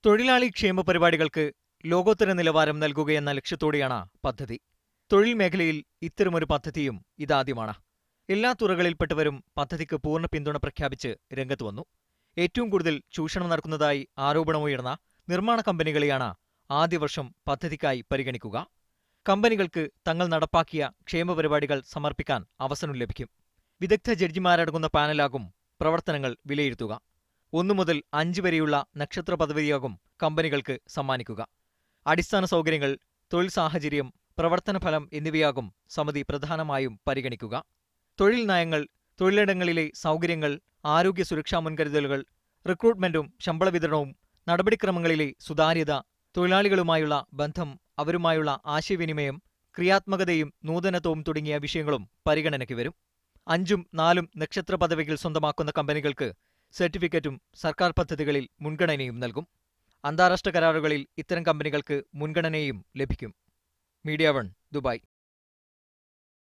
തൊഴിലാളി ക്ഷേമ പരിപാടികൾക്ക് ലോകോത്തര നിലവാരം നൽകുകയെന്ന ലക്ഷ്യത്തോടെയാണ് പദ്ധതി. തൊഴിൽ മേഖലയിൽ ഇത്തരമൊരു പദ്ധതിയും ഇതാദ്യമാണ്. എല്ലാ തുറകളിൽപ്പെട്ടവരും പദ്ധതിക്ക് പൂർണ്ണ പിന്തുണ പ്രഖ്യാപിച്ച് രംഗത്ത് വന്നു. ഏറ്റവും കൂടുതൽ ചൂഷണം നടക്കുന്നതായി ആരോപണമുയർന്ന നിർമ്മാണ കമ്പനികളെയാണ് ആദ്യവർഷം പദ്ധതിക്കായി പരിഗണിക്കുക. കമ്പനികൾക്ക് തങ്ങൾ നടപ്പാക്കിയ ക്ഷേമ പരിപാടികൾ സമർപ്പിക്കാൻ അവസരം ലഭിക്കും. വിദഗ്ധ ജഡ്ജിമാരടങ്ങുന്ന പാനലാകും പ്രവർത്തനങ്ങൾ വിലയിരുത്തുക. 1 മുതൽ 5 വരെയുള്ള നക്ഷത്ര പദവിയാകും കമ്പനികൾക്ക് സമ്മാനിക്കുക. അടിസ്ഥാന സൗകര്യങ്ങൾ, തൊഴിൽ സാഹചര്യം, പ്രവർത്തനഫലം എന്നിവയാകും സമിതി പ്രധാനമായും പരിഗണിക്കുക. തൊഴിൽ നയങ്ങൾ, തൊഴിലിടങ്ങളിലെ സൗകര്യങ്ങൾ, ആരോഗ്യ സുരക്ഷാ മുൻകരുതലുകൾ, റിക്രൂട്ട്മെന്റും ശമ്പള വിതരണവും, നടപടിക്രമങ്ങളിലെ സുതാര്യത, തൊഴിലാളികളുമായുള്ള ബന്ധം, അവരുമായുള്ള ആശയവിനിമയം, ക്രിയാത്മകതയും നൂതനത്വവും തുടങ്ങിയ വിഷയങ്ങളും പരിഗണനയ്ക്ക് വരും. 5ഉം 4ഉം നക്ഷത്ര പദവികൾ സ്വന്തമാക്കുന്ന കമ്പനികൾക്ക് സർട്ടിഫിക്കറ്റും സർക്കാർ പദ്ധതികളിൽ മുൻഗണനയും നൽകും. അന്താരാഷ്ട്ര കരാറുകളിൽ ഇത്തരം കമ്പനികൾക്ക് മുൻഗണനയും ലഭിക്കും. Media 1, Dubai.